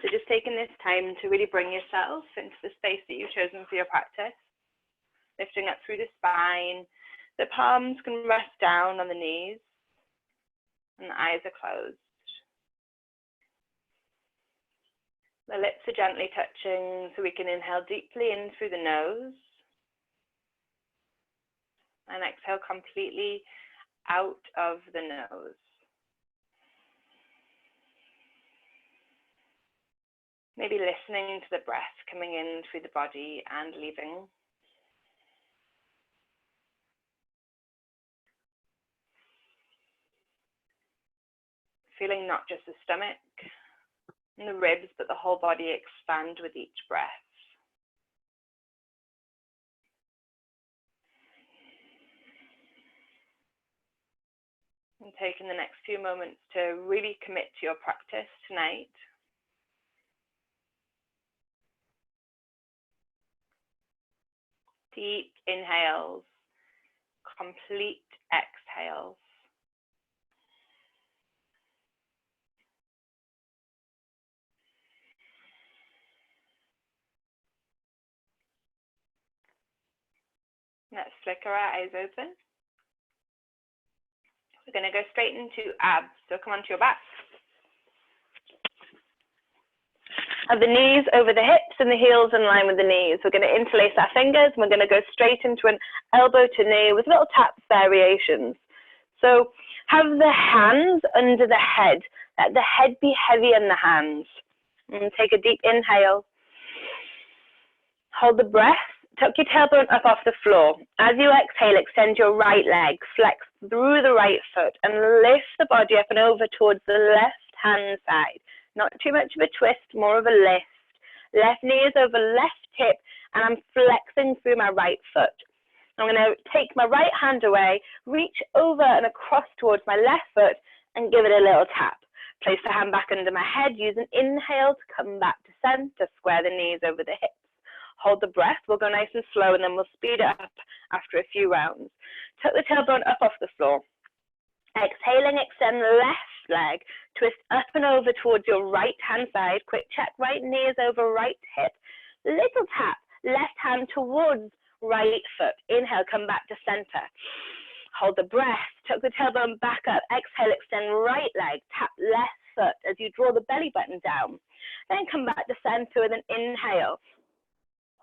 So just taking this time to really bring yourself into the space that you've chosen for your practice. Lifting up through the spine. The palms can rest down on the knees and the eyes are closed. The lips are gently touching so we can inhale deeply in through the nose and exhale completely out of the nose. Maybe listening to the breath coming in through the body and leaving. Feeling not just the stomach and the ribs, but the whole body expand with each breath. And taking the next few moments to really commit to your practice tonight. Deep inhales, complete exhales. Let's flicker our eyes open. We're going to go straight into abs. So come onto your back. Have the knees over the hips and the heels in line with the knees. We're going to interlace our fingers. And we're going to go straight into an elbow to knee with little tap variations. So have the hands under the head. Let the head be heavy in the hands. And take a deep inhale. Hold the breath. Tuck your tailbone up off the floor. As you exhale, extend your right leg, flex through the right foot, and lift the body up and over towards the left hand side. Not too much of a twist, more of a lift. Left knee is over left hip, and I'm flexing through my right foot. I'm going to take my right hand away, reach over and across towards my left foot, and give it a little tap. Place the hand back under my head, use an inhale to come back to center, square the knees over the hips. Hold the breath, we'll go nice and slow and then we'll speed it up after a few rounds. Tuck the tailbone up off the floor. Exhaling, extend the left leg, twist up and over towards your right hand side. Quick check, right knee is over right hip. Little tap, left hand towards right foot. Inhale, come back to center. Hold the breath, tuck the tailbone back up. Exhale, extend right leg, tap left foot as you draw the belly button down. Then come back to center with an inhale.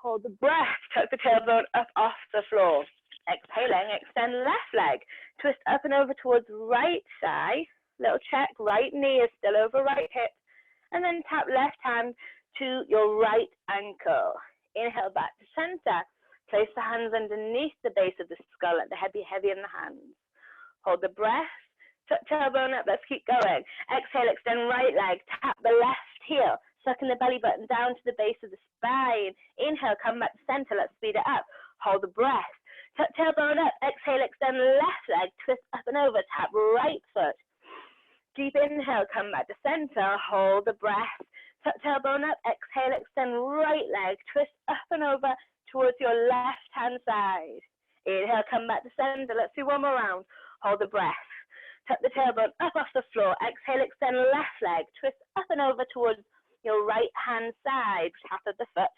Hold the breath, tuck the tailbone up off the floor. Exhaling, extend left leg, twist up and over towards right thigh. Little check, right knee is still over right hip. And then tap left hand to your right ankle. Inhale back to center. Place the hands underneath the base of the skull, let the head be heavy in the hands. Hold the breath, tuck tailbone up, let's keep going. Exhale, extend right leg, tap the left heel. Sucking the belly button down to the base of the spine. Inhale, come back to center. Let's speed it up. Hold the breath. Tuck tailbone up. Exhale, extend left leg. Twist up and over. Tap right foot. Deep inhale, come back to center. Hold the breath. Tuck tailbone up. Exhale, extend right leg. Twist up and over towards your left hand side. Inhale, come back to center. Let's do one more round. Hold the breath. Tuck the tailbone up off the floor. Exhale, extend left leg. Twist up and over towards your right hand side, tap of the foot.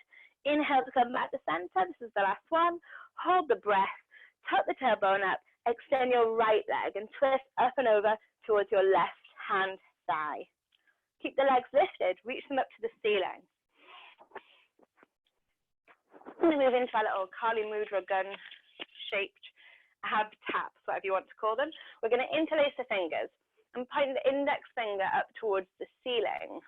Inhale to come back to center. This is the last one. Hold the breath, tuck the tailbone up, extend your right leg and twist up and over towards your left hand thigh. Keep the legs lifted, reach them up to the ceiling. I'm going to move into our little Kali Mudra gun shaped ab taps, whatever you want to call them. We're going to interlace the fingers and point the index finger up towards the ceiling.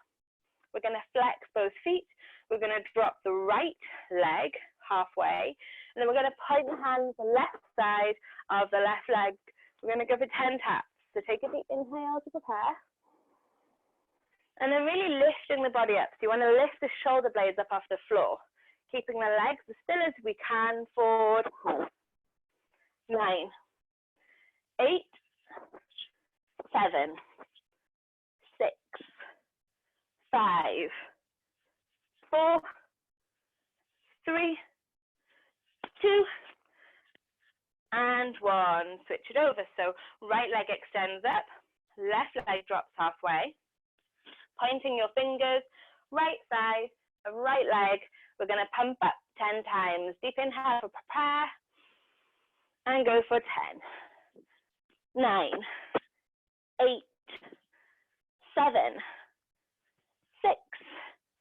We're going to flex both feet. We're going to drop the right leg halfway. And then we're going to point the hands the left side of the left leg. We're going to go for 10 taps. So take a deep inhale to prepare. And then really lifting the body up. So you want to lift the shoulder blades up off the floor. Keeping the legs as still as we can. 4, 9, 8, 7, 6, 5, 4, 3, 2, and 1. Switch it over. So right leg extends up, left leg drops halfway. Pointing your fingers, right side of right leg. We're going to pump up 10 times. Deep inhale for prepare. And go for 10. 9, 8, 7, 6.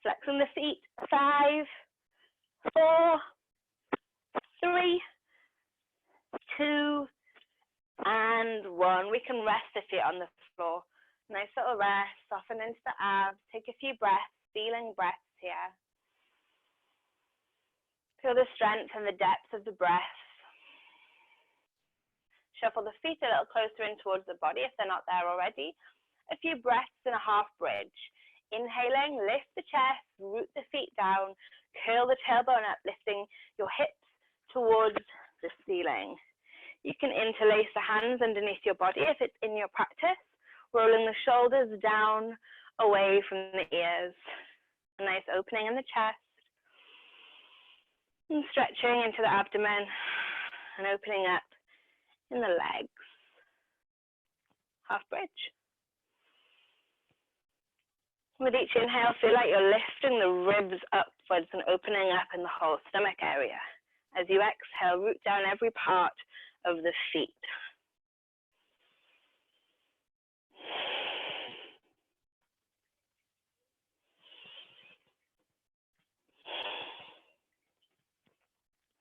Flexing the feet. 5, 4, 3, 2, and 1. We can rest the feet on the floor. Nice little rest, soften into the abs. Take a few breaths, feeling breaths here. Feel the strength and the depth of the breath. Shuffle the feet a little closer in towards the body if they're not there already. A few breaths in a half bridge. Inhaling, lift the chest, root the feet down, curl the tailbone up, lifting your hips towards the ceiling. You can interlace the hands underneath your body if it's in your practice, rolling the shoulders down away from the ears. A nice opening in the chest. And stretching into the abdomen and opening up in the legs. Half bridge. With each inhale, feel like you're lifting the ribs upwards and opening up in the whole stomach area. As you exhale, root down every part of the feet.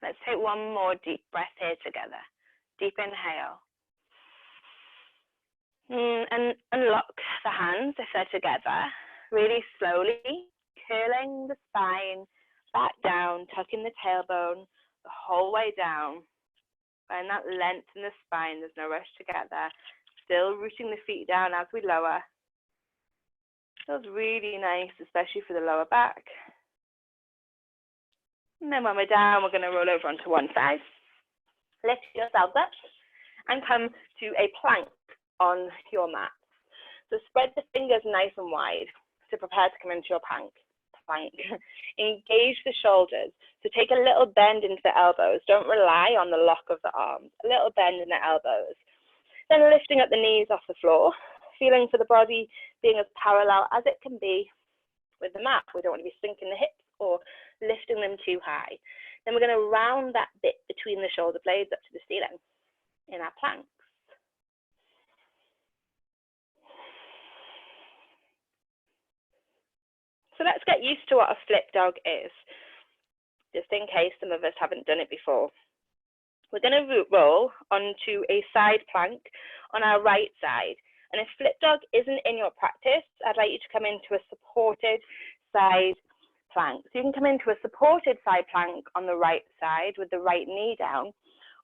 Let's take one more deep breath here together. Deep inhale. And unlock the hands if they're together. Really slowly, curling the spine back down, tucking the tailbone the whole way down. Find that length in the spine. There's no rush to get there. Still rooting the feet down as we lower. Feels really nice, especially for the lower back. And then when we're down, we're going to roll over onto one side. Lift yourselves up and come to a plank on your mat. So spread the fingers nice and wide to prepare to come into your plank. Engage the shoulders. So take a little bend into the elbows. Don't rely on the lock of the arms. A little bend in the elbows. Then lifting up the knees off the floor, feeling for the body being as parallel as it can be with the mat. We don't want to be sinking the hips or lifting them too high. Then we're going to round that bit between the shoulder blades up to the ceiling in our planks. So let's get used to what a flip dog is, just in case some of us haven't done it before. We're going to roll onto a side plank on our right side. And if flip dog isn't in your practice, I'd like you to come into a supported side plank. So you can come into a supported side plank on the right side with the right knee down,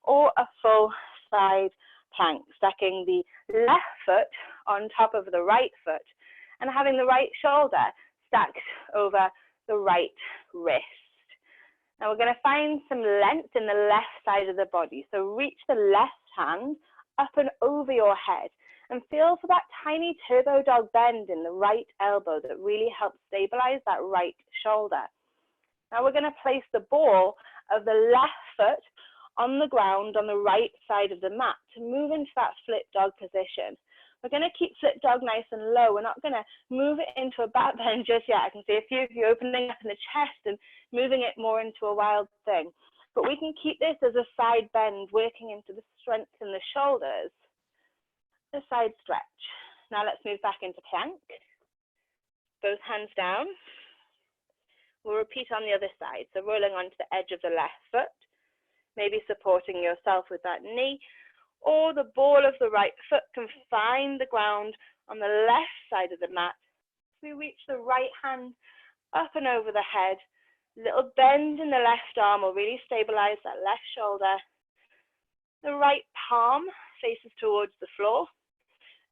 or a full side plank, stacking the left foot on top of the right foot and having the right shoulder stacked over the right wrist. Now we're going to find some length in the left side of the body. So reach the left hand up and over your head and feel for that tiny turbo dog bend in the right elbow that really helps stabilize that right shoulder. Now we're going to place the ball of the left foot on the ground on the right side of the mat to move into that flip dog position. We're going to keep flip dog nice and low. We're not going to move it into a back bend just yet. I can see a few of you opening up in the chest and moving it more into a wild thing. But we can keep this as a side bend, working into the strength in the shoulders. The side stretch. Now let's move back into plank. Both hands down. We'll repeat on the other side. So rolling onto the edge of the left foot, maybe supporting yourself with that knee, or the ball of the right foot can find the ground on the left side of the mat. We reach the right hand up and over the head. Little bend in the left arm will really stabilize that left shoulder. The right palm faces towards the floor,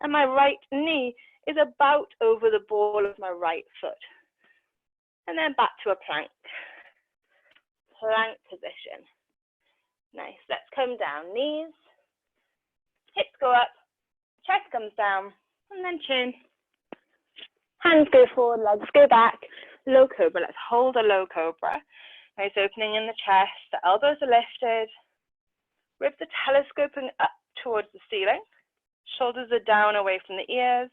and my right knee is about over the ball of my right foot. And then back to a plank. Plank position. Nice. Let's come down. Knees. Hips go up, chest comes down, and then chin. Hands go forward, legs go back. Low cobra. Let's hold a low cobra. Nice opening in the chest. The elbows are lifted. Ribs are telescoping up towards the ceiling. Shoulders are down away from the ears.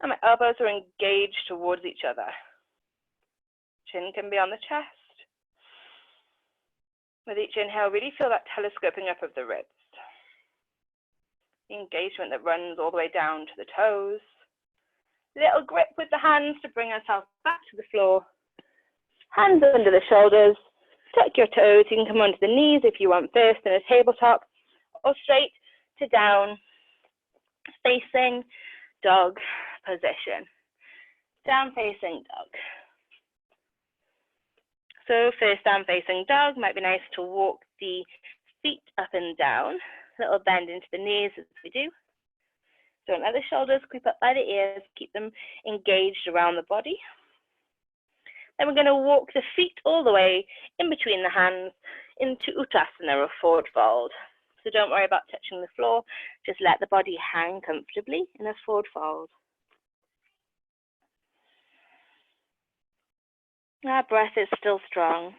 And my elbows are engaged towards each other. Chin can be on the chest. With each inhale, really feel that telescoping up of the ribs. The engagement that runs all the way down to the toes. Little grip with the hands to bring ourselves back to the floor. Hands under the shoulders. Tuck your toes. You can come onto the knees if you want first in a tabletop, or straight to down, facing dog position. Down facing dog. So first down facing dog, might be nice to walk the feet up and down. Little bend into the knees as we do. Don't let the shoulders creep up by the ears. Keep them engaged around the body. Then we're going to walk the feet all the way in between the hands into Uttasana, or forward fold. So don't worry about touching the floor. Just let the body hang comfortably in a forward fold. Our breath is still strong.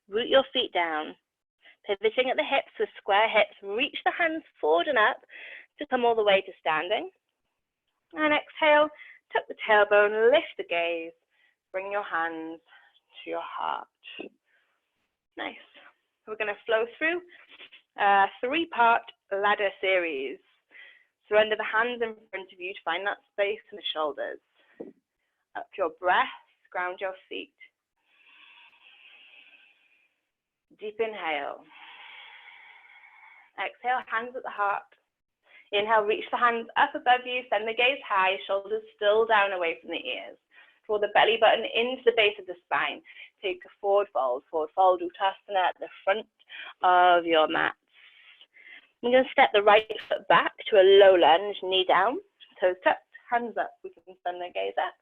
Root your feet down. Pivoting at the hips with square hips. Reach the hands forward and up to come all the way to standing. And exhale, tuck the tailbone, lift the gaze. Bring your hands to your heart. Nice. We're going to flow through a three-part ladder series. Surrender the hands in front of you to find that space in the shoulders. Up your breath, ground your feet. Deep inhale. Exhale, hands at the heart. Inhale, reach the hands up above you, send the gaze high, shoulders still down away from the ears. Draw the belly button into the base of the spine. Take a forward fold Uttasana at the front of your mat. I'm going to step the right foot back to a low lunge, knee down, toes tucked, hands up. We can send the gaze up.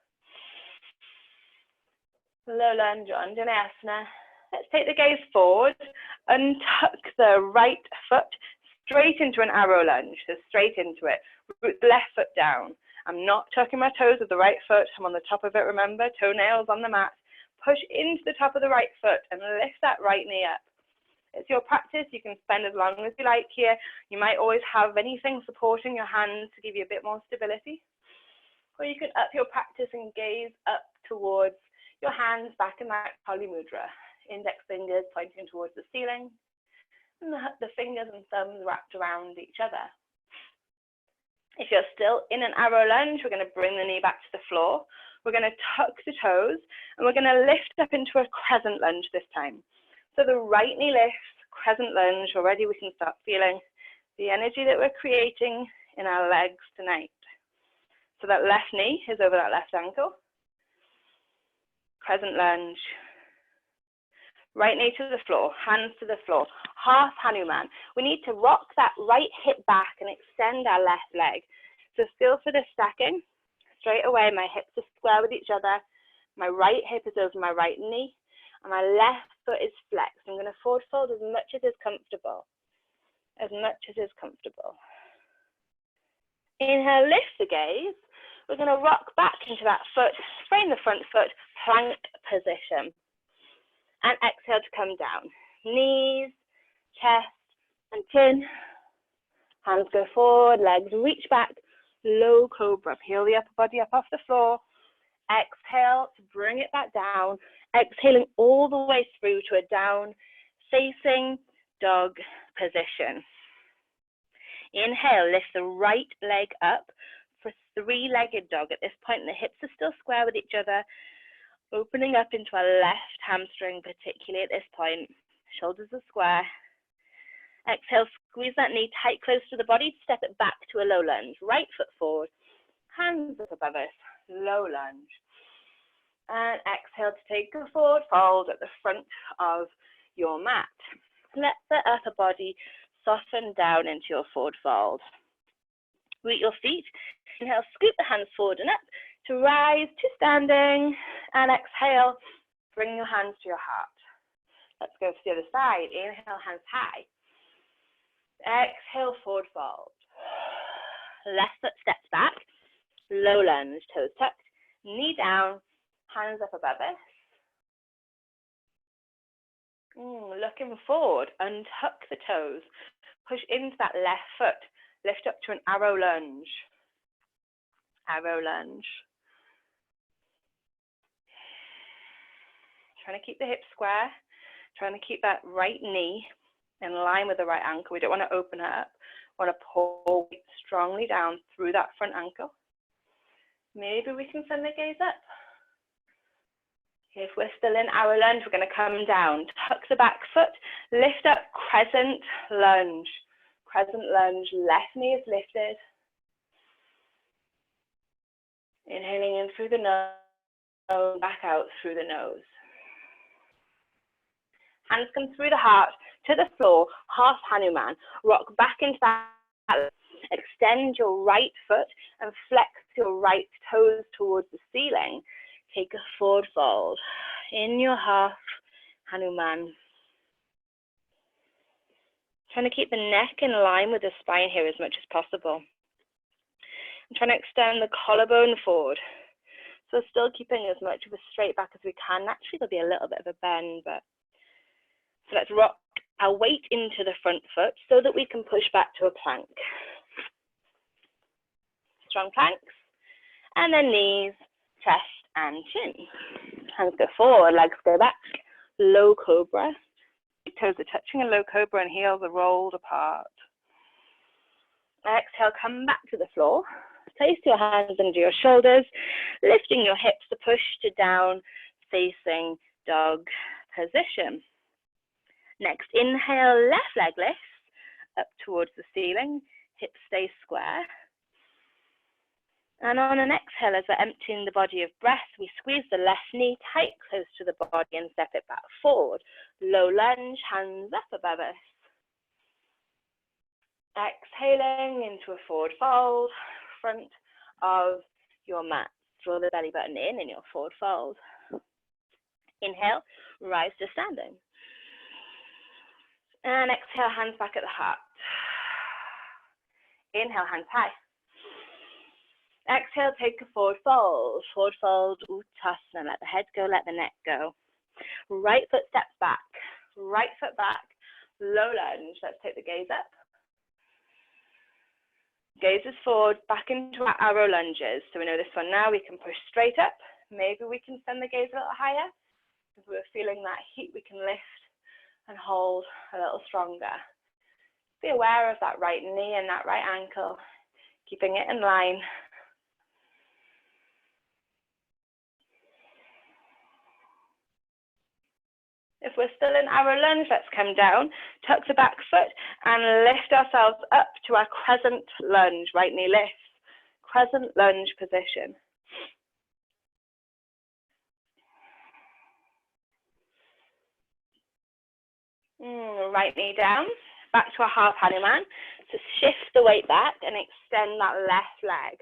Low lunge, Anjaneyasana. Let's take the gaze forward, untuck the right foot straight into an arrow lunge, so straight into it. Root the left foot down. I'm not tucking my toes with the right foot. I'm on the top of it, remember, toenails on the mat. Push into the top of the right foot and lift that right knee up. It's your practice. You can spend as long as you like here. You might always have anything supporting your hands to give you a bit more stability. Or you can up your practice and gaze up towards your hands back in that Kali Mudra. Index fingers pointing towards the ceiling, and the fingers and thumbs wrapped around each other. If you're still in an arrow lunge, we're going to bring the knee back to the floor. We're going to tuck the toes, and we're going to lift up into a crescent lunge this time. So the right knee lifts, crescent lunge. Already we can start feeling the energy that we're creating in our legs tonight. So that left knee is over that left ankle. Crescent lunge. Right knee to the floor, hands to the floor, half Hanuman. We need to rock that right hip back and extend our left leg. So feel for the stacking. Straight away, my hips are square with each other. My right hip is over my right knee, and my left foot is flexed. I'm going to forward fold as much as is comfortable. As much as is comfortable. Inhale, lift the gaze. We're going to rock back into that foot, frame the front foot, plank position. And exhale to come down. Knees, chest, and chin. Hands go forward, legs reach back. Low cobra. Peel the upper body up off the floor. Exhale to bring it back down. Exhaling all the way through to a down facing dog position. Inhale, lift the right leg up for three-legged dog. At this point, the hips are still square with each other. Opening up into our left hamstring, particularly at this point. Shoulders are square. Exhale, squeeze that knee tight close to the body. Step it back to a low lunge. Right foot forward. Hands up above us. Low lunge. And exhale to take a forward fold at the front of your mat. Let the upper body soften down into your forward fold. Root your feet. Inhale, scoop the hands forward and up to rise to standing. And exhale, bring your hands to your heart. Let's go to the other side. Inhale, hands high. Exhale, forward fold. Left foot steps back. Low lunge, toes tucked. Knee down, hands up above us. Looking forward, untuck the toes. Push into that left foot. Lift up to an arrow lunge. Arrow lunge. Trying to keep the hips square, trying to keep that right knee in line with the right ankle. We don't want to open it up. We want to pull strongly down through that front ankle. Maybe we can send the gaze up. If we're still in our lunge, we're going to come down, tuck the back foot, lift up, crescent lunge. Crescent lunge, left knee is lifted. Inhaling in through the nose, back out through the nose. Hands come through the heart to the floor, half Hanuman. Rock back into that. Extend your right foot and flex your right toes towards the ceiling. Take a forward fold in your half Hanuman. Trying to keep the neck in line with the spine here as much as possible. I'm trying to extend the collarbone forward. So still keeping as much of a straight back as we can. Naturally, there'll be a little bit of a bend, but so let's rock our weight into the front foot so that we can push back to a plank. Strong planks, and then knees, chest, and chin. Hands go forward, legs go back. Low cobra. Toes are touching in low cobra and heels are rolled apart. Exhale, come back to the floor. Place your hands under your shoulders, lifting your hips to push to down facing dog position. Next, inhale, left leg lifts up towards the ceiling, hips stay square. And on an exhale, as we're emptying the body of breath, we squeeze the left knee tight close to the body and step it back forward. Low lunge, hands up above us. Exhaling into a forward fold, front of your mat. Draw the belly button in your forward fold. Inhale, rise to standing. And exhale, hands back at the heart. Inhale, hands high. Exhale, take a forward fold, Uttasana. Let the head go, let the neck go. Right foot steps back, right foot back, low lunge. Let's take the gaze up. Gaze is forward, back into our arrow lunges. So we know this one now, we can push straight up. Maybe we can send the gaze a little higher. If we're feeling that heat, we can lift and hold a little stronger. Be aware of that right knee and that right ankle, keeping it in line. If we're still in our lunge, let's come down, tuck the back foot and lift ourselves up to our crescent lunge, right knee lifts, crescent lunge position. Right knee down, back to a half Hanuman. So shift the weight back and extend that left leg.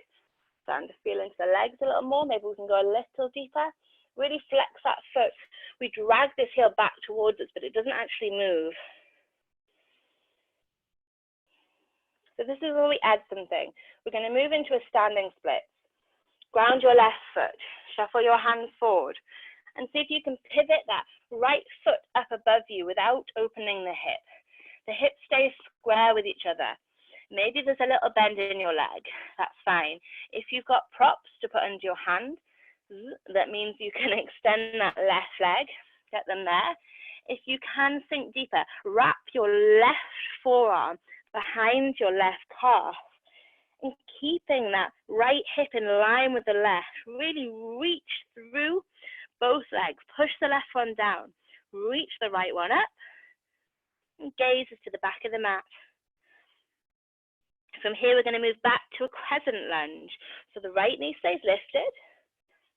Starting to feel into the legs a little more, maybe we can go a little deeper. Really flex that foot. We drag this heel back towards us, but it doesn't actually move. So this is where we add something. We're going to move into a standing split. Ground your left foot. Shuffle your hands forward. And see if you can pivot that right foot up above you without opening the hip. The hips stay square with each other. Maybe there's a little bend in your leg. That's fine. If you've got props to put under your hand, that means you can extend that left leg, get them there. If you can sink deeper, wrap your left forearm behind your left calf and keeping that right hip in line with the left. Really reach through both legs, push the left one down, reach the right one up, and gazes to the back of the mat. From here, we're going to move back to a crescent lunge. So the right knee stays lifted.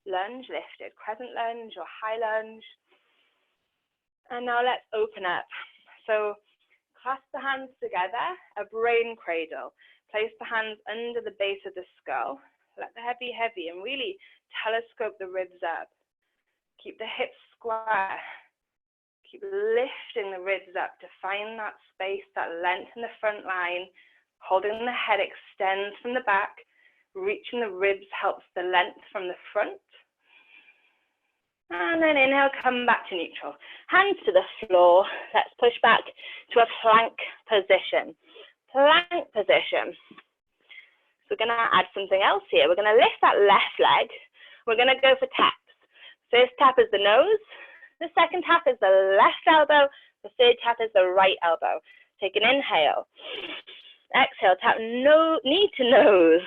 Lunge lifted, crescent lunge or high lunge. And now let's open up. So clasp the hands together, a brain cradle. Place the hands under the base of the skull. Let the head be heavy and really telescope the ribs up. Keep the hips square. Keep lifting the ribs up to find that space, that length in the front line. Holding the head extends from the back. Reaching the ribs helps the length from the front. And then inhale, come back to neutral. Hands to the floor. Let's push back to a plank position. Plank position. So we're going to add something else here. We're going to lift that left leg. We're going to go for taps. First tap is the nose. The second tap is the left elbow. The third tap is the right elbow. Take an inhale. Exhale, tap knee to nose.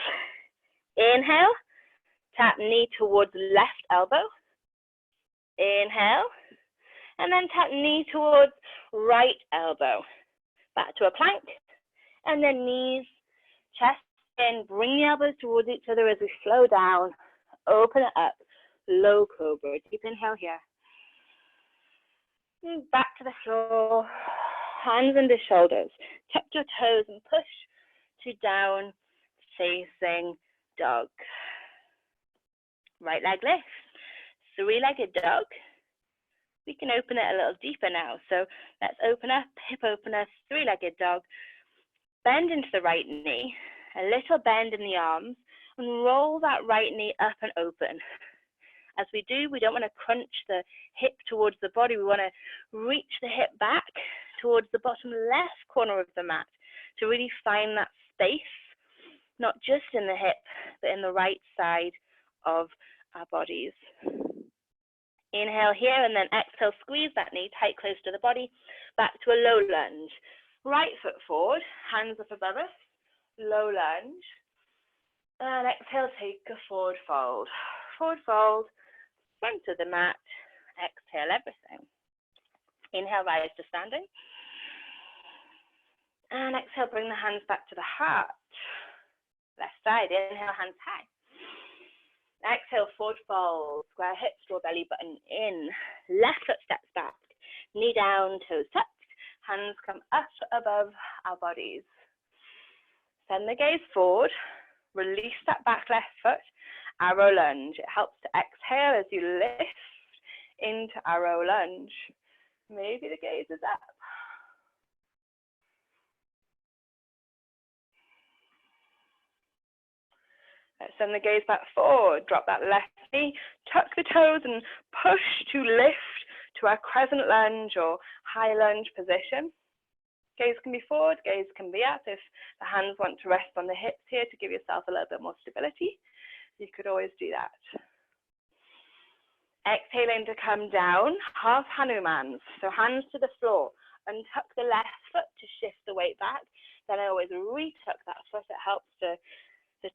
Inhale, tap knee towards left elbow. Inhale, and then tap knee towards right elbow. Back to a plank, and then knees, chest in, bring the elbows towards each other as we slow down. Open it up, low cobra. Deep inhale here. And back to the floor, hands under shoulders. Tuck your toes and push to down facing dog. Right leg lifts, three-legged dog. We can open it a little deeper now. So let's open up, hip opener, three-legged dog. Bend into the right knee, a little bend in the arms, and roll that right knee up and open. As we do, we don't want to crunch the hip towards the body. We want to reach the hip back towards the bottom left corner of the mat to really find that space, not just in the hip, but in the right side of our bodies. Inhale here, and then exhale, squeeze that knee tight, close to the body, back to a low lunge. Right foot forward, hands up above us, low lunge. And exhale, take a forward fold. Forward fold, front of the mat, exhale everything. Inhale, rise to standing. And exhale, bring the hands back to the heart. Left side, inhale, hands high. Exhale, forward fold, square hips, draw belly button in. Left foot steps back, knee down, toes tucked. Hands come up above our bodies. Send the gaze forward. Release that back left foot. Arrow lunge. It helps to exhale as you lift into arrow lunge. Maybe the gaze is up. Let's send the gaze back forward. Drop that left knee. Tuck the toes and push to lift to our crescent lunge or high lunge position. Gaze can be forward, gaze can be up. If the hands want to rest on the hips here to give yourself a little bit more stability, you could always do that. Exhaling to come down, half Hanumans. So hands to the floor. Untuck the left foot to shift the weight back. Then I always retuck that foot. It helps to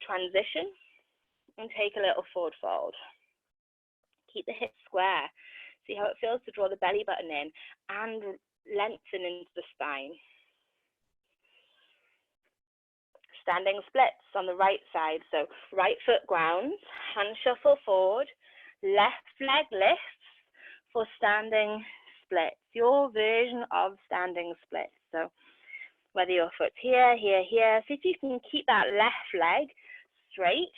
transition and take a little forward fold. Keep the hips square. See how it feels to draw the belly button in and lengthen into the spine. Standing splits on the right side. So right foot grounds, hand shuffle forward, left leg lifts for standing splits. Your version of standing splits. So whether your foot's here, here, here, see if you can keep that left leg straight.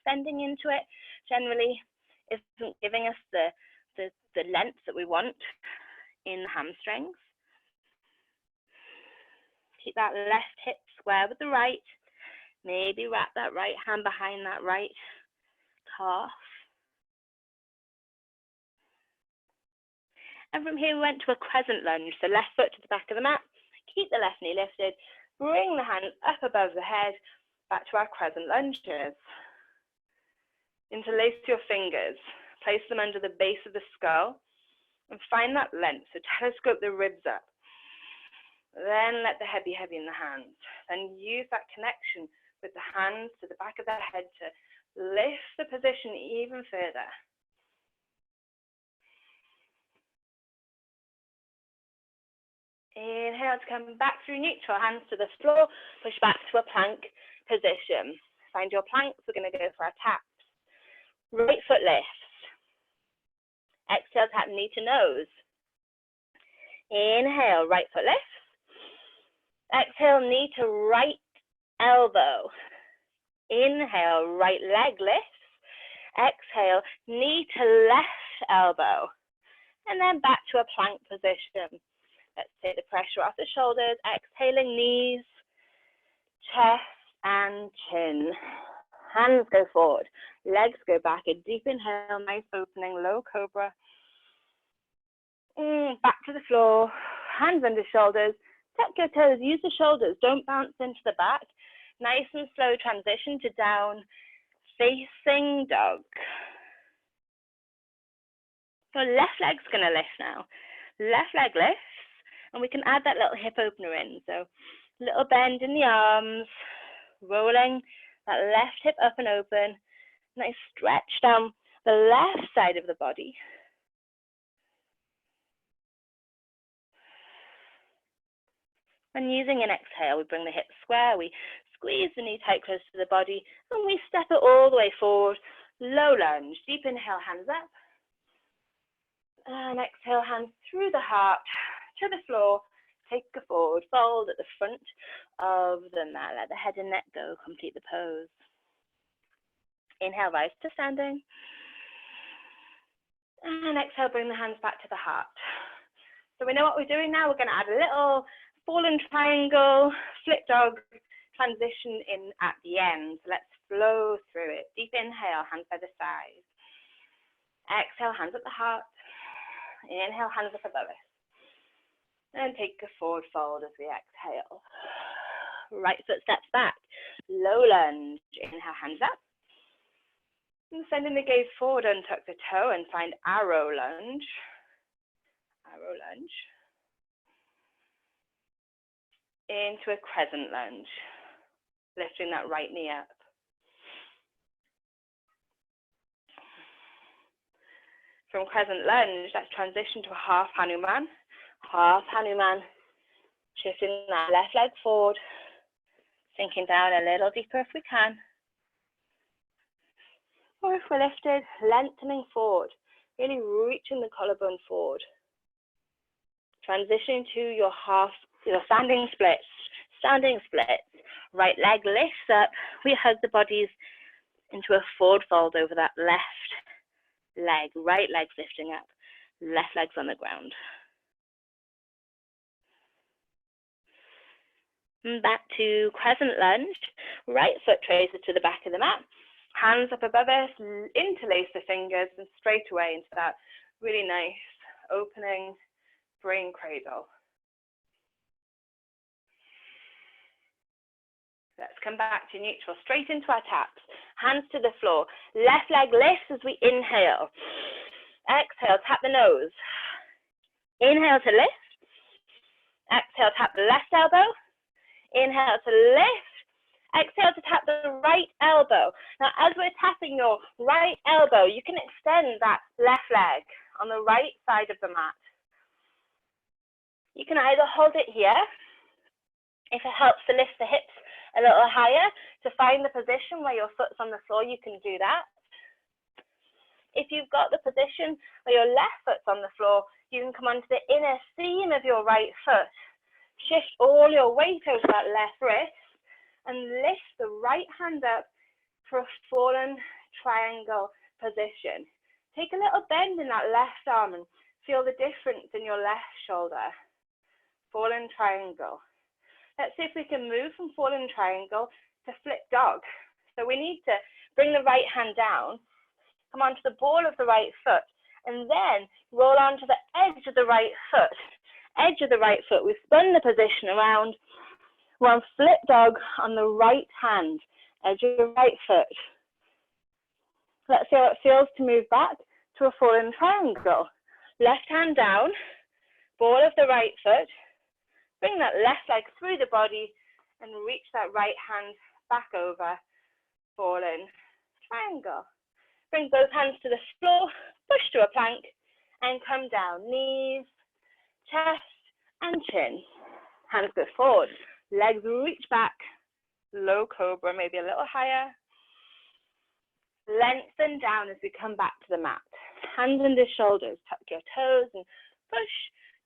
Bending into it generally isn't giving us the length that we want in the hamstrings. Keep that left hip square with the right. Maybe wrap that right hand behind that right calf. And from here we went to a crescent lunge. So left foot to the back of the mat. Keep the left knee lifted. Bring the hands up above the head. Back to our crescent lunges. Interlace your fingers. Place them under the base of the skull. And find that length. So telescope the ribs up. Then let the head be heavy in the hands. And use that connection with the hands to the back of the head to lift the position even further. Inhale to come back through neutral, hands to the floor, push back to a plank position. Find your planks, we're going to go for our taps. Right foot lifts. Exhale, tap knee to nose. Inhale, right foot lifts. Exhale, knee to right elbow. Inhale, right leg lifts. Exhale, knee to left elbow. And then back to a plank position. Let's take the pressure off the shoulders, exhaling knees, chest and chin. Hands go forward, legs go back, a deep inhale, nice opening, low cobra. Back to the floor, hands under shoulders, tuck your toes, use the shoulders, don't bounce into the back. Nice and slow transition to down facing dog. Your left leg's going to lift now. Left leg lifts, and we can add that little hip opener in. So little bend in the arms, rolling that left hip up and open. Nice stretch down the left side of the body. And using an exhale, we bring the hips square, we squeeze the knee tight close to the body, and we step it all the way forward. Low lunge, deep inhale, hands up. And exhale, hands through the heart to the floor. Take a forward fold at the front of the mat. Let the head and neck go. Complete the pose. Inhale, rise to standing. And exhale, bring the hands back to the heart. So we know what we're doing now. We're going to add a little fallen triangle, flip dog transition in at the end. So let's flow through it. Deep inhale, hands by the side. Exhale, hands at the heart. Inhale, hands up above us. And take a forward fold as we exhale. Right foot steps back. Low lunge. Inhale, hands up. And sending the gaze forward, untuck the toe and find arrow lunge. Arrow lunge. Into a crescent lunge. Lifting that right knee up. From crescent lunge, let's transition to a half Hanuman. Half Hanuman, shifting that left leg forward, sinking down a little deeper if we can. Or if we're lifted, lengthening forward, really reaching the collarbone forward. Transitioning to your standing splits. Standing splits, right leg lifts up, we hug the bodies into a forward fold over that left leg, right leg's lifting up, left leg's on the ground. And back to crescent lunge, right foot traces to the back of the mat, hands up above us, interlace the fingers and straight away into that really nice opening brain cradle. Let's come back to neutral, straight into our taps. Hands to the floor. Left leg lifts as we inhale. Exhale, tap the nose. Inhale to lift. Exhale, tap the left elbow. Inhale to lift. Exhale to tap the right elbow. Now, as we're tapping your right elbow, you can extend that left leg on the right side of the mat. You can either hold it here, if it helps to lift the hips a little higher to find the position where your foot's on the floor, you can do that. If you've got the position where your left foot's on the floor, you can come onto the inner seam of your right foot. Shift all your weight over that left wrist and lift the right hand up for a fallen triangle position. Take a little bend in that left arm and feel the difference in your left shoulder. Fallen triangle. Let's see if we can move from fallen triangle to flip dog. So we need to bring the right hand down, come onto the ball of the right foot, and then roll onto the edge of the right foot. Edge of the right foot, we've spun the position around. We're on flip dog on the right hand, edge of the right foot. Let's see how it feels to move back to a fallen triangle. Left hand down, ball of the right foot. Bring that left leg through the body and reach that right hand back over, fallen triangle. Bring both hands to the floor, push to a plank, and come down. Knees, chest, and chin. Hands go forward, legs reach back, low cobra, maybe a little higher. Lengthen down as we come back to the mat. Hands under shoulders, tuck your toes and push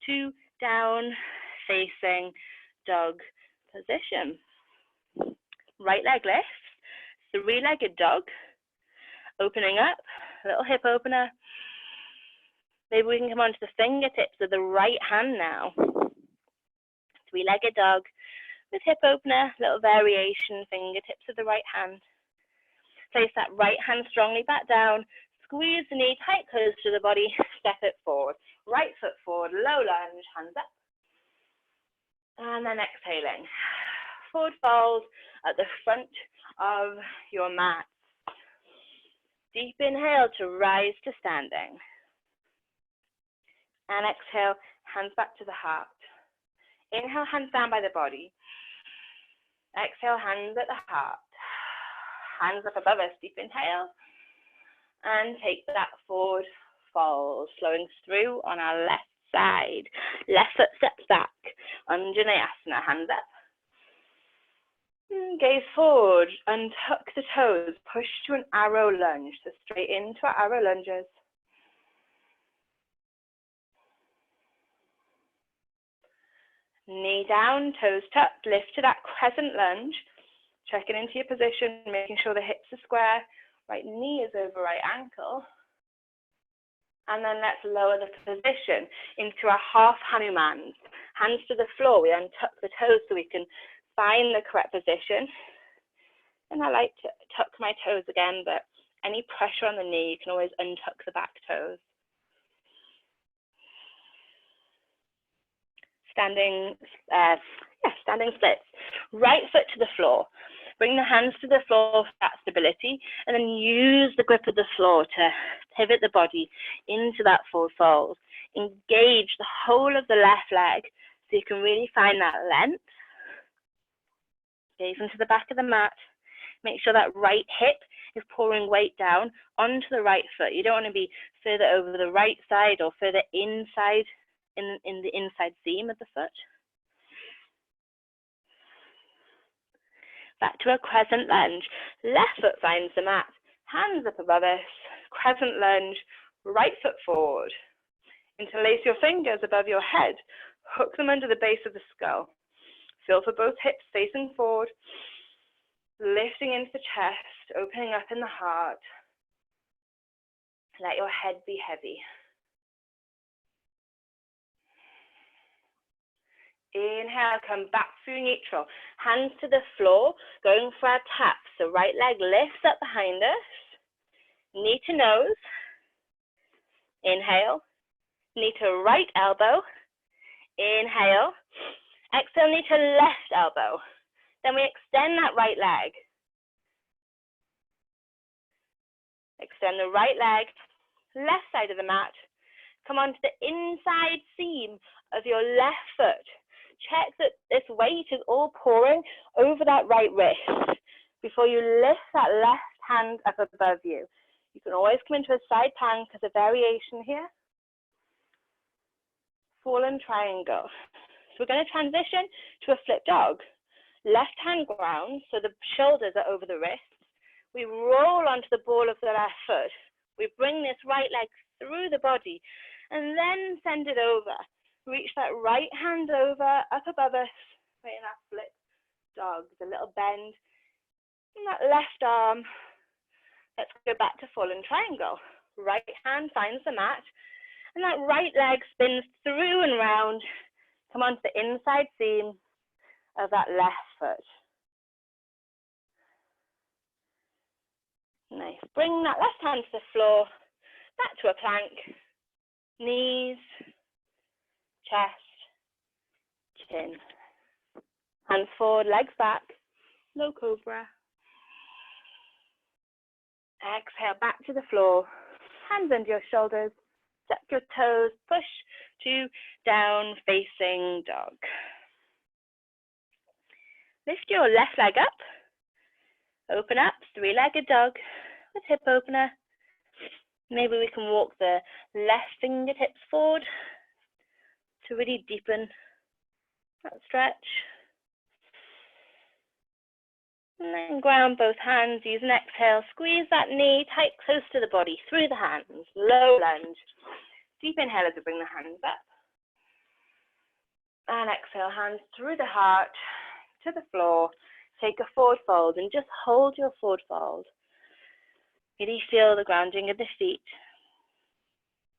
to down facing dog position. Right leg lifts, three-legged dog, opening up, little hip opener. Maybe we can come onto the fingertips of the right hand now. Three-legged dog with hip opener, little variation, fingertips of the right hand. Place that right hand strongly back down, squeeze the knee tight close to the body, step it forward. Right foot forward, low lunge, hands up. And then exhaling. Forward fold at the front of your mat. Deep inhale to rise to standing. And exhale, hands back to the heart. Inhale, hands down by the body. Exhale, hands at the heart. Hands up above us, deep inhale. And take that forward fold, slowing through on our left side. Left foot steps back. Anjaneyasana, hands up. Gaze forward, untuck the toes, push to an arrow lunge. So straight into our arrow lunges. Knee down, toes tucked, lift to that crescent lunge. Checking into your position, making sure the hips are square. Right knee is over right ankle. And then let's lower the position into a half Hanuman. Hands to the floor, we untuck the toes so we can find the correct position. And I like to tuck my toes again, but any pressure on the knee, you can always untuck the back toes. Standing splits. Right foot to the floor. Bring the hands to the floor for that stability, and then use the grip of the floor to pivot the body into that forward fold. Engage the whole of the left leg so you can really find that length. Gaze into the back of the mat. Make sure that right hip is pouring weight down onto the right foot. You don't want to be further over the right side or further inside in the inside seam of the foot. Back to a crescent lunge. Left foot finds the mat. Hands up above us. Crescent lunge. Right foot forward. Interlace your fingers above your head. Hook them under the base of the skull. Feel for both hips facing forward. Lifting into the chest. Opening up in the heart. Let your head be heavy. Inhale, come back through neutral. Hands to the floor, going for our tap. So right leg lifts up behind us. Knee to nose. Inhale. Knee to right elbow. Inhale. Exhale, knee to left elbow. Then we extend that right leg. Extend the right leg, left side of the mat. Come onto the inside seam of your left foot. Check that this weight is all pouring over that right wrist before you lift that left hand up above you. You can always come into a side plank as a variation here. Fallen triangle. So we're going to transition to a flip dog. Left hand ground, so the shoulders are over the wrists. We roll onto the ball of the left foot. We bring this right leg through the body and then send it over. Reach that right hand over, up above us, right in that flip dog. The little bend in that left arm. Let's go back to fallen triangle. Right hand finds the mat, and that right leg spins through and round. Come onto the inside seam of that left foot. Nice. Bring that left hand to the floor, back to a plank. Knees, chest, chin. Hands forward, legs back. Low cobra. Exhale, back to the floor. Hands under your shoulders. Step your toes. Push to down facing dog. Lift your left leg up. Open up, three-legged dog with hip opener. Maybe we can walk the left fingertips forward to really deepen that stretch. And then ground both hands, use an exhale, squeeze that knee tight close to the body, through the hands, low lunge. Deep inhale as we bring the hands up. And exhale, hands through the heart to the floor. Take a forward fold and just hold your forward fold. Really feel the grounding of the feet.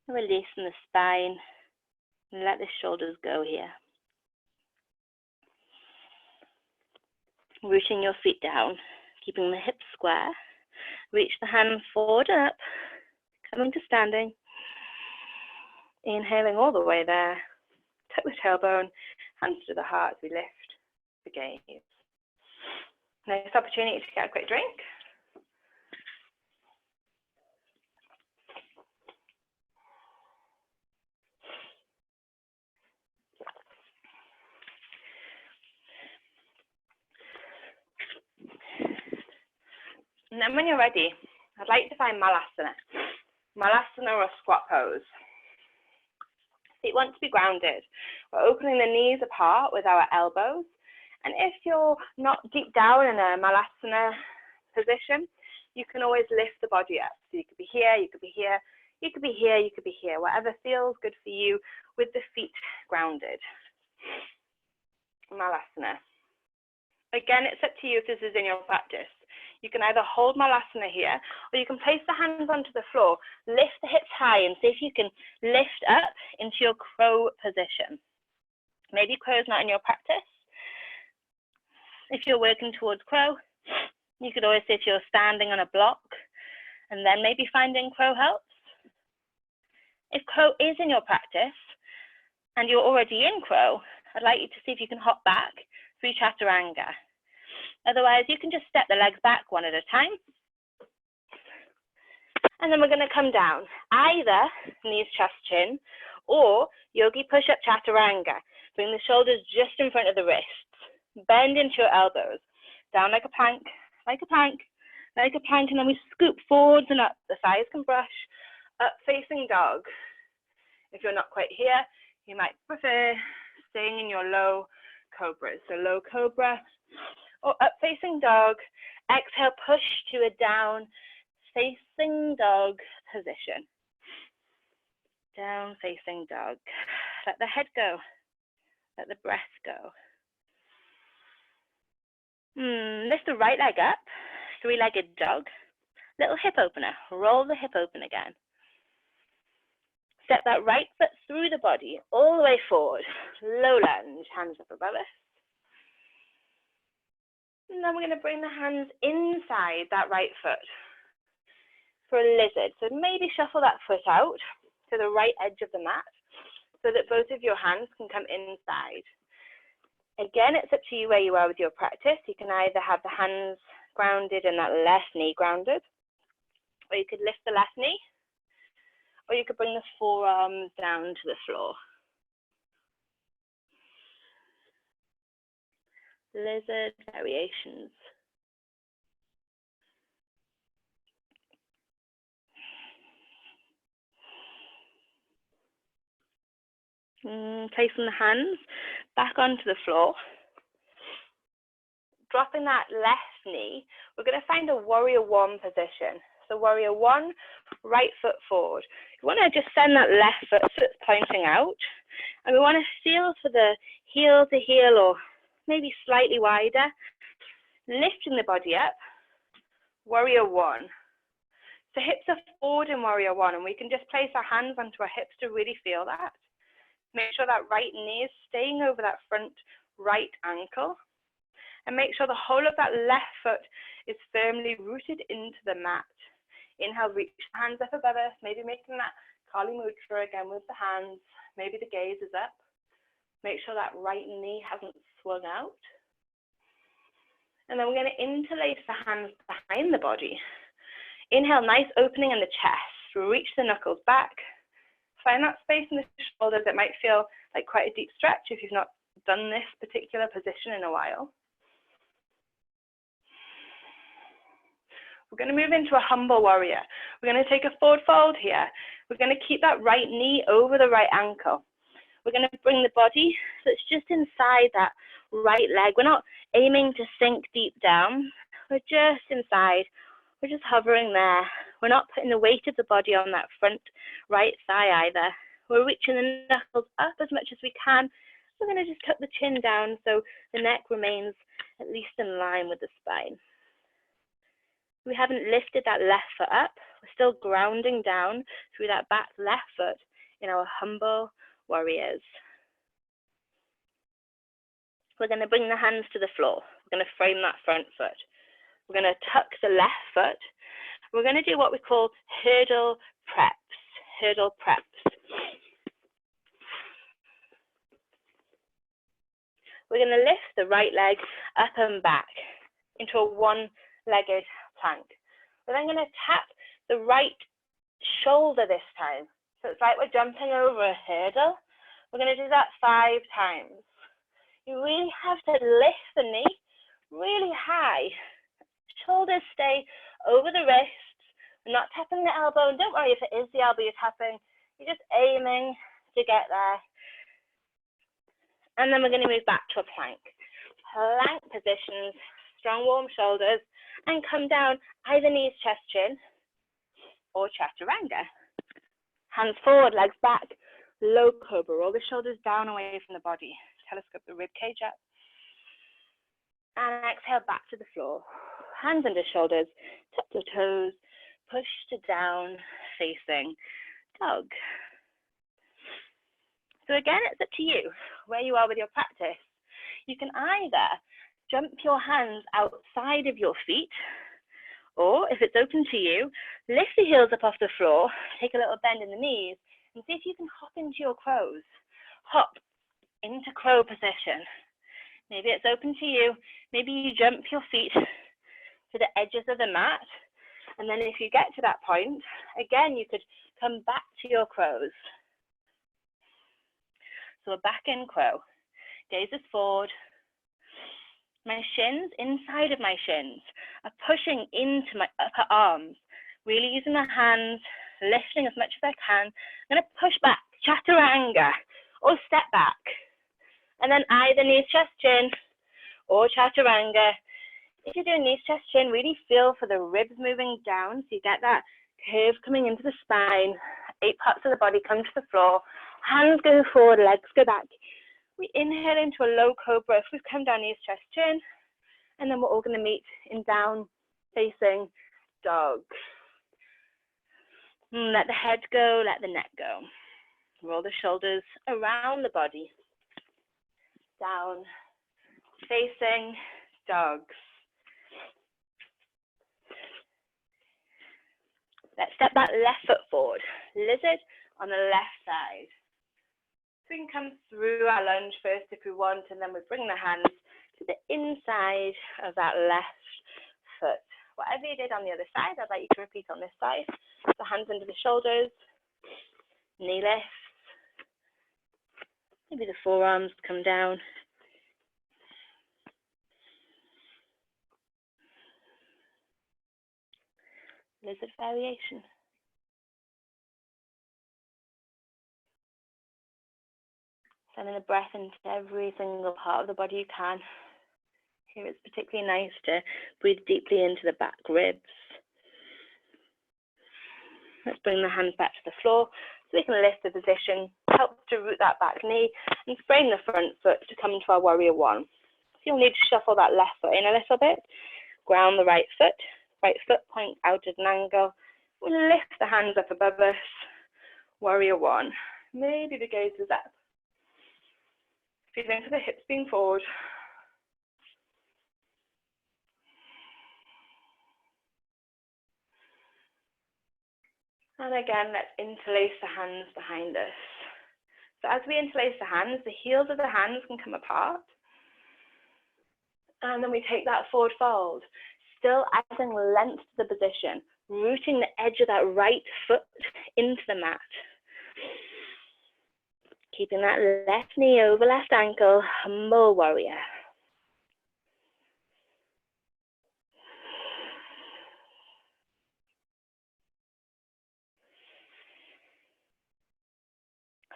Release in the spine and let the shoulders go here. Rooting your feet down, keeping the hips square. Reach the hands forward and up, coming to standing. Inhaling all the way there. Tuck the tailbone, hands to the heart as we lift the gaze. Nice opportunity to get a quick drink. And then when you're ready, I'd like to find Malasana. Malasana or squat pose. Feet want to be grounded. We're opening the knees apart with our elbows. And if you're not deep down in a Malasana position, you can always lift the body up. So you could be here, you could be here, you could be here, you could be here, whatever feels good for you with the feet grounded. Malasana. Again, it's up to you if this is in your practice. You can either hold Malasana here, or you can place the hands onto the floor, lift the hips high, and see if you can lift up into your crow position. Maybe crow is not in your practice. If you're working towards crow, you could always see if you're standing on a block, and then maybe finding crow helps. If crow is in your practice, and you're already in crow, I'd like you to see if you can hop back through chaturanga. Otherwise, you can just step the legs back one at a time. And then we're going to come down, either knees, chest, chin, or yogi push-up chaturanga. Bring the shoulders just in front of the wrists. Bend into your elbows. Down like a plank, like a plank, like a plank, and then we scoop forwards and up. The thighs can brush. Up facing dog. If you're not quite here, you might prefer staying in your low cobras. So low cobra or up facing dog. Exhale, push to a down facing dog position. Down facing dog. Let the head go. Let the breath go. Lift the right leg up. Three-legged dog. Little hip opener. Roll the hip open again. Step that right foot through the body, all the way forward. Low lunge, hands up above us. And then we're going to bring the hands inside that right foot for a lizard. So maybe shuffle that foot out to the right edge of the mat so that both of your hands can come inside. Again, it's up to you where you are with your practice. You can either have the hands grounded and that left knee grounded, or you could lift the left knee, or you could bring the forearms down to the floor. Lizard variations. Placing the hands back onto the floor. Dropping that left knee, we're going to find a warrior one position. So warrior one, right foot forward. You want to just send that left foot so it's pointing out. And we want to feel for the heel to heel or maybe slightly wider. Lifting the body up. Warrior one. So hips are forward in warrior one, and we can just place our hands onto our hips to really feel that. Make sure that right knee is staying over that front right ankle. And make sure the whole of that left foot is firmly rooted into the mat. Inhale, reach the hands up above us, maybe making that Kali Mudra again with the hands. Maybe the gaze is up. Make sure that right knee hasn't swung out. And then we're going to interlace the hands behind the body. Inhale, nice opening in the chest. Reach the knuckles back. Find that space in the shoulders. It might feel like quite a deep stretch if you've not done this particular position in a while. We're going to move into a humble warrior. We're going to take a forward fold here. We're going to keep that right knee over the right ankle. We're going to bring the body so it's just inside that right leg. We're not aiming to sink deep down. We're just inside. We're just hovering there. We're not putting the weight of the body on that front right thigh either. We're reaching the knuckles up as much as we can. We're going to just tuck the chin down so the neck remains at least in line with the spine. We haven't lifted that left foot up. We're still grounding down through that back left foot in our humble warriors. We're going to bring the hands to the floor. We're going to frame that front foot. We're going to tuck the left foot. We're going to do what we call hurdle preps. Hurdle preps. We're going to lift the right leg up and back into a one-legged plank. We're then going to tap the right shoulder this time. So it's like we're jumping over a hurdle. We're going to do that 5 times. You really have to lift the knee really high. Shoulders stay over the wrists. We're not tapping the elbow. And don't worry if it is the elbow you're tapping. You're just aiming to get there. And then we're going to move back to a plank. Plank positions, strong warm shoulders, and come down either knees, chest, chin, or chaturanga. Hands forward, legs back, low cobra. Roll the shoulders down away from the body. Telescope the rib cage up. And exhale back to the floor. Hands under shoulders, tap the toes, push to down facing dog. So again, it's up to you where you are with your practice. You can either jump your hands outside of your feet, or if it's open to you, lift the heels up off the floor, take a little bend in the knees, and see if you can hop into your crows. Hop into crow position. Maybe it's open to you. Maybe you jump your feet to the edges of the mat. And then if you get to that point, again, you could come back to your crows. So we're back in crow. Gaze is forward. My shins, inside of my shins, are pushing into my upper arms. Really using my hands, lifting as much as I can. I'm going to push back, chaturanga, or step back. And then either knees, chest, chin, or chaturanga. If you're doing knees, chest, chin, really feel for the ribs moving down so you get that curve coming into the spine. 8 parts of the body come to the floor. Hands go forward, legs go back. We inhale into a low cobra if we've come down knees, chest, chin. And then we're all going to meet in down facing dog. Let the head go, let the neck go. Roll the shoulders around the body. Down, facing dogs. Let's step that left foot forward. Lizard on the left side. So we can come through our lunge first if we want, and then we bring the hands to the inside of that left foot. Whatever you did on the other side, I'd like you to repeat on this side. So hands under the shoulders, knee lifts. Maybe the forearms come down. Lizard variation. Sending the breath into every single part of the body you can. Here it's particularly nice to breathe deeply into the back ribs. Let's bring the hands back to the floor so we can lift the position, help to root that back knee, and frame the front foot to come into our warrior one. So you'll need to shuffle that left foot in a little bit, ground the right foot point out at an angle. We lift the hands up above us, warrior one. Maybe the gaze is up. Feeling for the hips being forward. And again, let's interlace the hands behind us. So as we interlace the hands, the heels of the hands can come apart. And then we take that forward fold, still adding length to the position, rooting the edge of that right foot into the mat. Keeping that left knee over left ankle, humble warrior.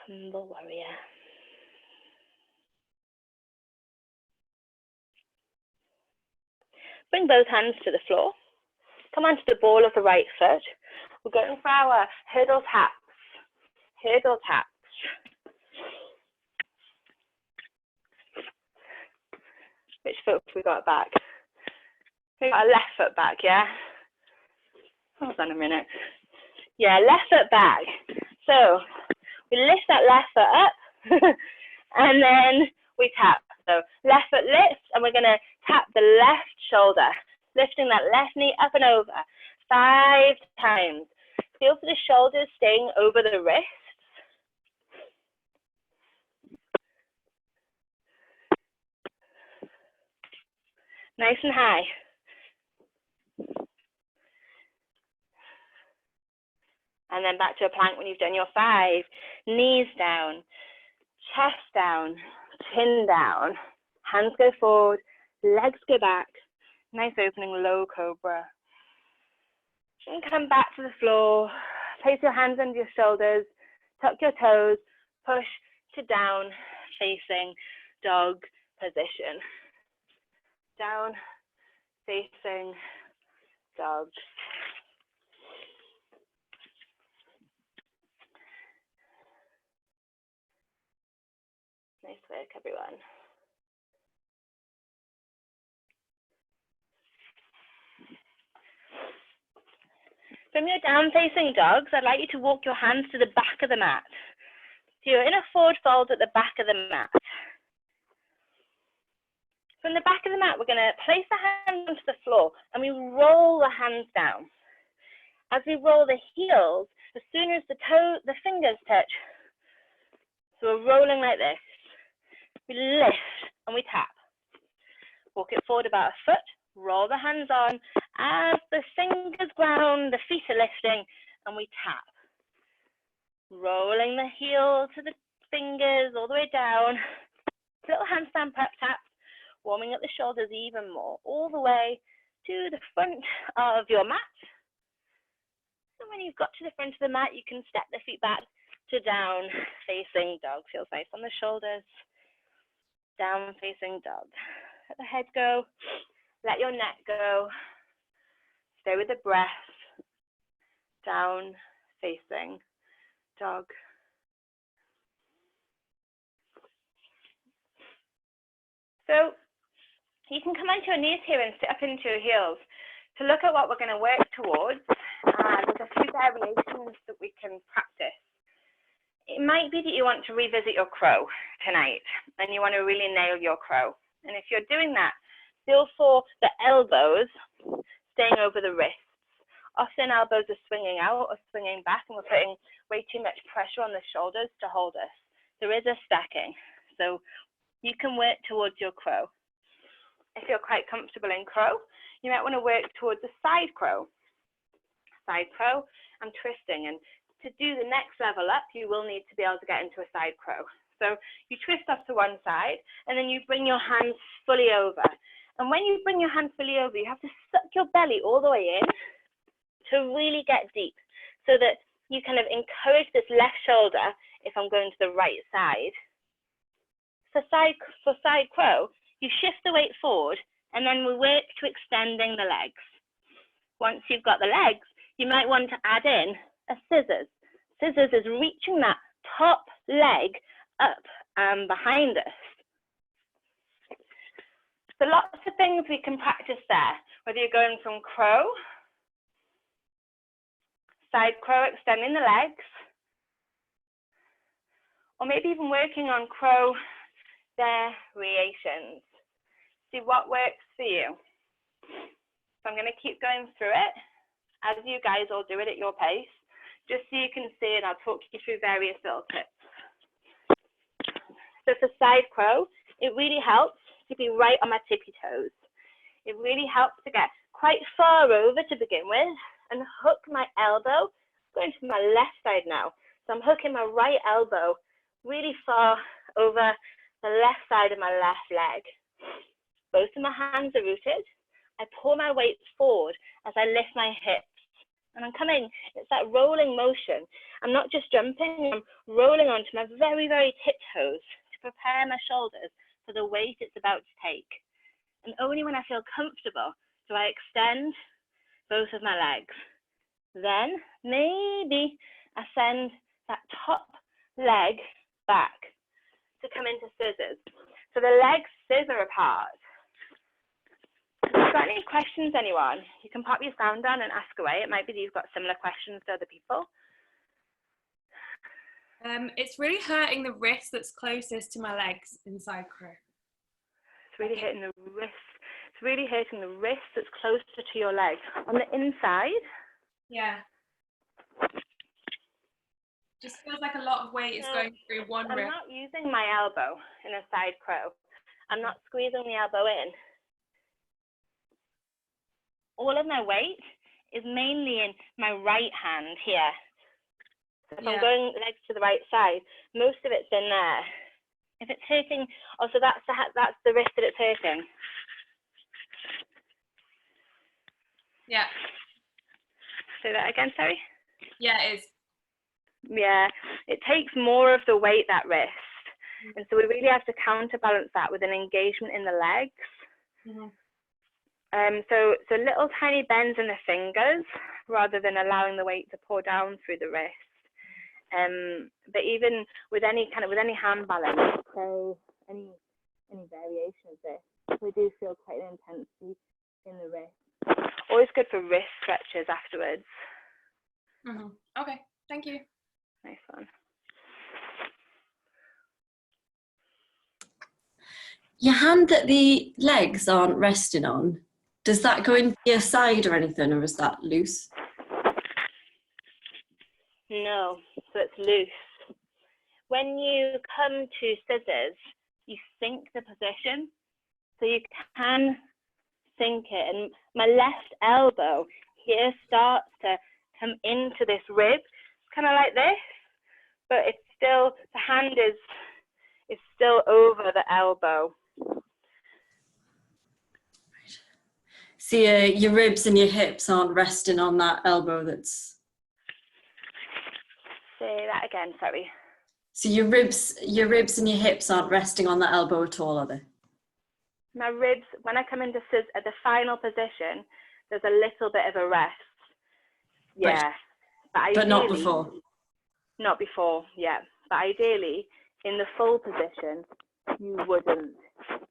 Humble warrior. Bring both hands to the floor. Come onto the ball of the right foot. We're going for our hurdle taps. Hurdle taps. Which foot have we got back? We got our left foot back, yeah? Hold on a minute. Yeah, left foot back. So we lift that left foot up and then we tap. So left foot lifts and we're going to tap the left shoulder, lifting that left knee up and over 5 times. Feel for the shoulders staying over the wrists. Nice and high. And then back to a plank when you've done your 5. Knees down, chest down, chin down. Hands go forward, legs go back. Nice opening low cobra. And come back to the floor. Place your hands under your shoulders. Tuck your toes. Push to down facing dog position. Down facing dog. Nice work, everyone. From your down-facing dogs, I'd like you to walk your hands to the back of the mat. So you're in a forward fold at the back of the mat. From the back of the mat, we're going to place the hands onto the floor and we roll the hands down. As we roll the heels, as soon as the fingers touch, so we're rolling like this, we lift and we tap. Walk it forward about a foot, roll the hands on. As the fingers ground, the feet are lifting and we tap. Rolling the heel to the fingers all the way down. Little handstand pep taps, warming up the shoulders even more, all the way to the front of your mat. And when you've got to the front of the mat, you can step the feet back to down facing dog. Feels nice on the shoulders. Down facing dog. Let the head go. Let your neck go. Stay with the breath. Down facing dog. So you can come onto your knees here and sit up into your heels. To look at what we're going to work towards, there's a few variations that we can practice. It might be that you want to revisit your crow tonight and you want to really nail your crow. And if you're doing that, feel for the elbows staying over the wrists. Often elbows are swinging out or swinging back and we're putting way too much pressure on the shoulders to hold us. There is a stacking, so you can work towards your crow. If you're quite comfortable in crow, you might want to work towards a side crow. Side crow, I'm twisting, and to do the next level up, you will need to be able to get into a side crow. So you twist off to one side, and then you bring your hands fully over. And when you bring your hands fully over, you have to suck your belly all the way in to really get deep, so that you kind of encourage this left shoulder if I'm going to the right side. For side crow, you shift the weight forward, and then we work to extending the legs. Once you've got the legs, you might want to add in a scissors. Scissors is reaching that top leg up and behind us. So lots of things we can practice there, whether you're going from crow, side crow, extending the legs, or maybe even working on crow variations. See what works for you. So I'm going to keep going through it as you guys all do it at your pace, just so you can see, and I'll talk you through various little tips. So for side crow, it really helps to be right on my tippy toes. It really helps to get quite far over to begin with and hook my elbow, going to my left side now. So I'm hooking my right elbow really far over the left side of my left leg. Both of my hands are rooted. I pull my weight forward as I lift my hips. And I'm coming, it's that rolling motion. I'm not just jumping, I'm rolling onto my very, very tiptoes to prepare my shoulders for the weight it's about to take. And only when I feel comfortable do I extend both of my legs. Then maybe I send that top leg back to come into scissors. So the legs scissor apart. If you've got any questions, anyone, you can pop your sound on and ask away. It might be that you've got similar questions to other people. It's really hurting the wrist that's closest to my legs inside crow. It's really hitting the wrist. It's really hurting the wrist that's closer to your leg. On the inside? Yeah. Just feels like a lot of weight is going through one wrist. I'm not using my elbow in a side crow. I'm not squeezing the elbow in. All of my weight is mainly in my right hand here. So if I'm going legs to the right side, most of it's in there. If it's hurting, also that's the wrist that it's hurting. Yeah. Say that again, sorry? Yeah, it is. Yeah, it takes more of the weight, that wrist. And so we really have to counterbalance that with an engagement in the legs. So little tiny bends in the fingers rather than allowing the weight to pour down through the wrist. But even with any hand balance, so any variation of this, we do feel quite an intensity in the wrist. Always good for wrist stretches afterwards. Okay, thank you. Nice one. Your hand that the legs aren't resting on, does that go into your side or anything, or is that loose? No, so it's loose. When you come to scissors, you sink the position. So you can sink it. And my left elbow here starts to come into this rib, kind of like this, but it's still, the hand is still over the elbow. So your ribs and your hips aren't resting on that elbow that's... Say that again, sorry. So your ribs and your hips aren't resting on that elbow at all, are they? My ribs, when I come into at the final position, there's a little bit of a rest. Yeah. But not before? Not before, yeah. But ideally, in the full position, you wouldn't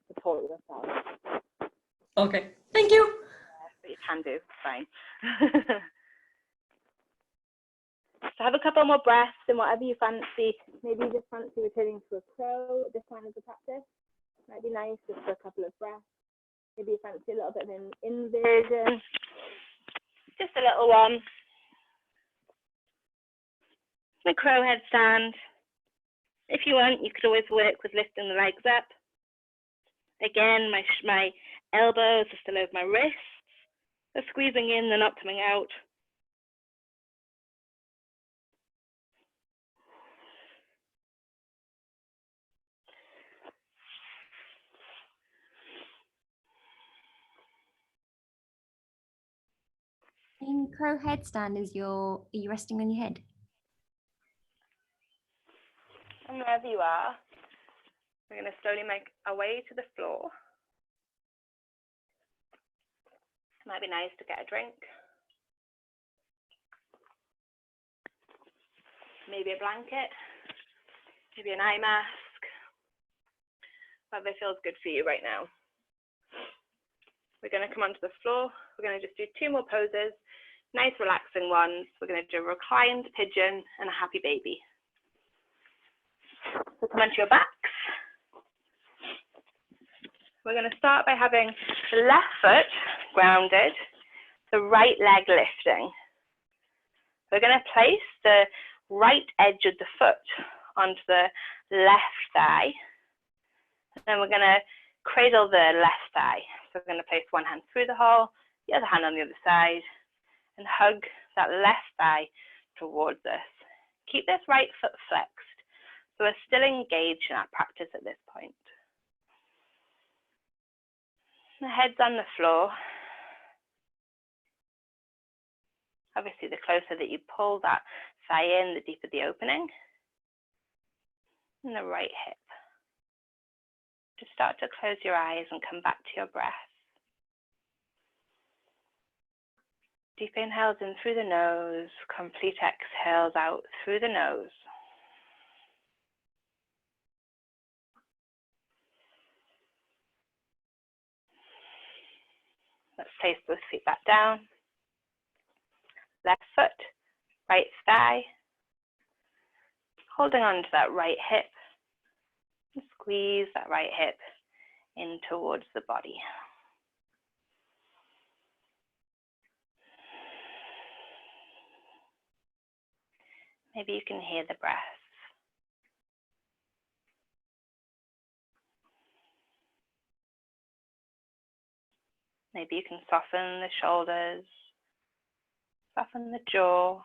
support yourself. Okay, thank you. But you can do, fine. So have a couple more breaths and whatever you fancy. Maybe you just fancy returning to a crow at this time of the practice. Might be nice just for a couple of breaths. Maybe you fancy a little bit of an inversion. Just a little one. A crow headstand. If you want, you could always work with lifting the legs up. Again, my elbows are still over my wrists. They're squeezing in, they're not coming out. In crow headstand, are you resting on your head? And wherever you are, we're going to slowly make our way to the floor. Might be nice to get a drink. Maybe a blanket, maybe an eye mask, whatever feels good for you right now. We're going to come onto the floor. We're going to just do 2 more poses, nice relaxing ones. We're going to do a reclined pigeon and a happy baby. So come onto your backs. We're going to start by having the left foot grounded, the right leg lifting. We're going to place the right edge of the foot onto the left thigh. And then we're going to cradle the left thigh. So we're going to place one hand through the hole, the other hand on the other side, and hug that left thigh towards us. Keep this right foot flexed. So we're still engaged in our practice at this point. The head's on the floor. Obviously, the closer that you pull that thigh in, the deeper the opening. And the right hip. Just start to close your eyes and come back to your breath. Deep inhales in through the nose, complete exhales out through the nose. Let's place those feet back down. Left foot, right thigh. Holding on to that right hip. And squeeze that right hip in towards the body. Maybe you can hear the breath. Maybe you can soften the shoulders, soften the jaw.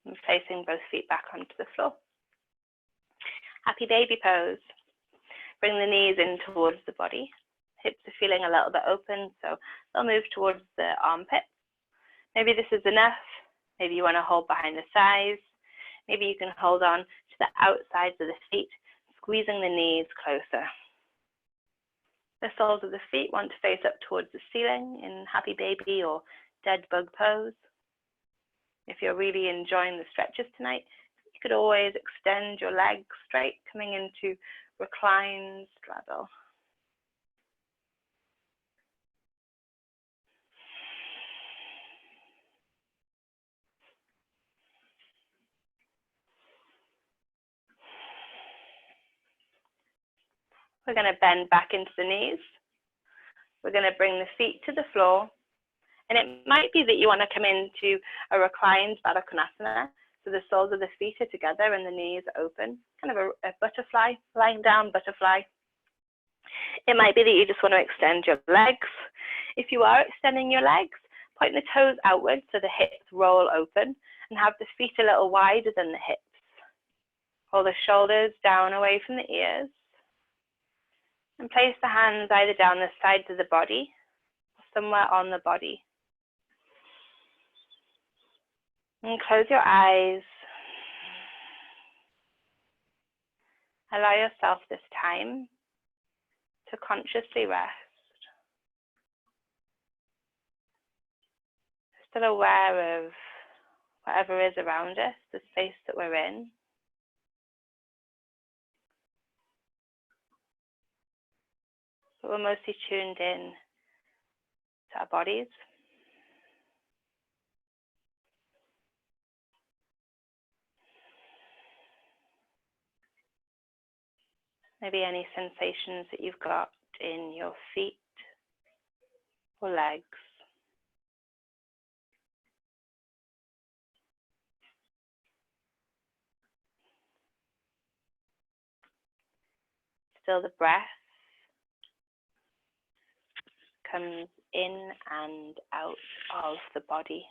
And placing both feet back onto the floor. Happy baby pose. Bring the knees in towards the body. Hips are feeling a little bit open, so they'll move towards the armpits. Maybe this is enough. Maybe you want to hold behind the thighs. Maybe you can hold on to the outsides of the feet, squeezing the knees closer. The soles of the feet want to face up towards the ceiling in happy baby or dead bug pose. If you're really enjoying the stretches tonight, you could always extend your legs straight, coming into reclined straddle. We're going to bend back into the knees. We're going to bring the feet to the floor. And it might be that you want to come into a reclined Baddha Konasana. So the soles of the feet are together and the knees are open. Kind of a butterfly, lying down butterfly. It might be that you just want to extend your legs. If you are extending your legs, point the toes outwards so the hips roll open and have the feet a little wider than the hips. Hold the shoulders down away from the ears. And place the hands either down the sides of the body or somewhere on the body. And close your eyes. Allow yourself this time to consciously rest. Still aware of whatever is around us, the space that we're in. But we're mostly tuned in to our bodies. Maybe any sensations that you've got in your feet or legs. Still the breath comes in and out of the body.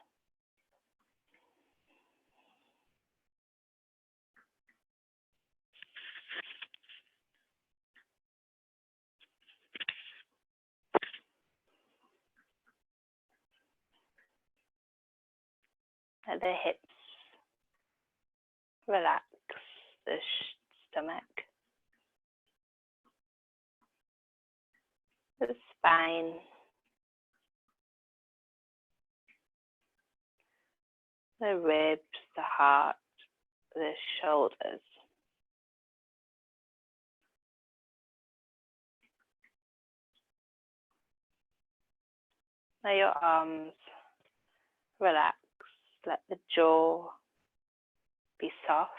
Let the hips relax, the stomach, the spine, the ribs, the heart, the shoulders. Let your arms relax. Let the jaw be soft.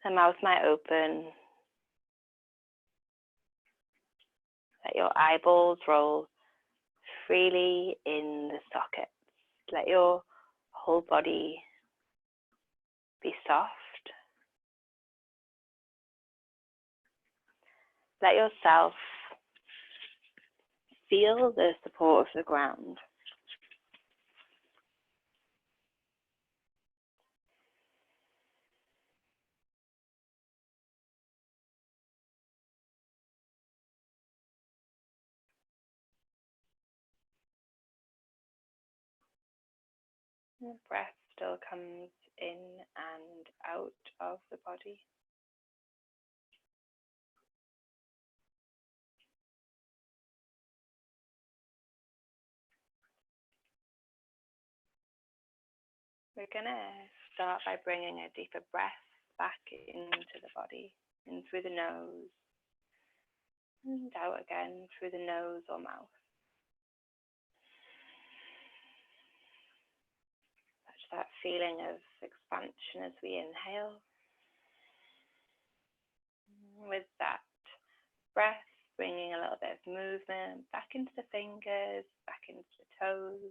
The mouth might open. Let your eyeballs roll freely in the sockets. Let your whole body be soft. Let yourself feel the support of the ground. The breath still comes in and out of the body. We're going to start by bringing a deeper breath back into the body, in through the nose, and out again through the nose or mouth. Touch that feeling of expansion as we inhale. With that breath, bringing a little bit of movement back into the fingers, back into the toes.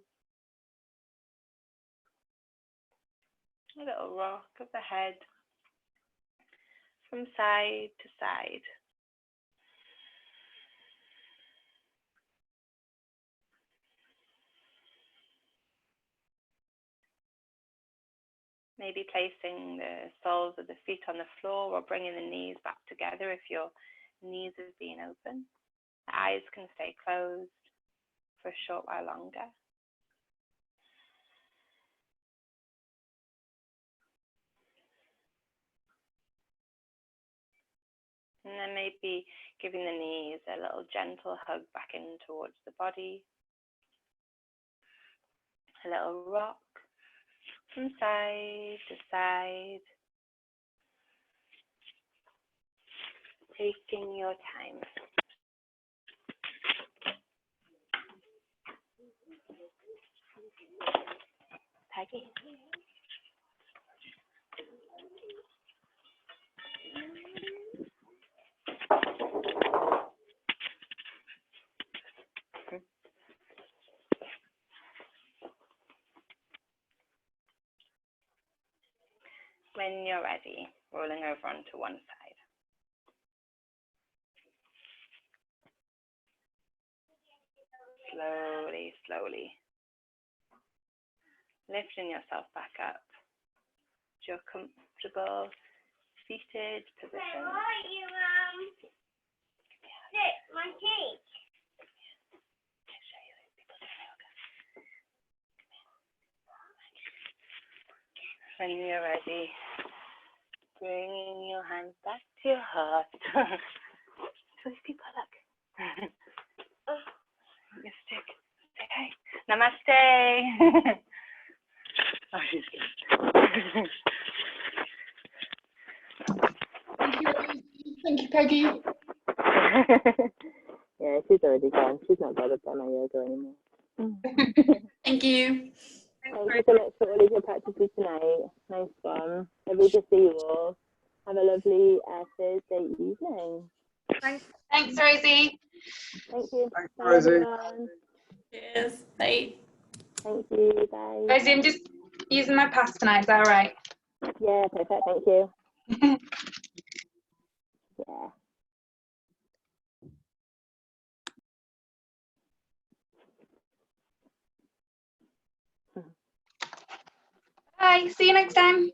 A little rock of the head from side to side. Maybe placing the soles of the feet on the floor or bringing the knees back together if your knees have been open. The eyes can stay closed for a short while longer. And then maybe giving the knees a little gentle hug back in towards the body. A little rock from side to side. Taking your time. Peggy. When you're ready, rolling over onto one side. Slowly, slowly. Lifting yourself back up to your comfortable seated position. My cake. When you're ready, bringing your hands back to your heart. So these people, look. Your stick. Say hi. Namaste. Oh, she's good. Thank you, Peggy. Yeah, she's already gone. She's not bothered by my yoga anymore. Thank you. Thank you so much for all of your practices tonight. Nice one. Lovely to see you all. Have a lovely Thursday evening. Thanks, Rosie. Thank you. Thanks, Bye, Rosie. everyone. Cheers. Bye. Thank you. Bye. Rosie, I'm just using my pass tonight. Is that all right? Yeah, perfect. Thank you. Yeah. Bye. See you next time.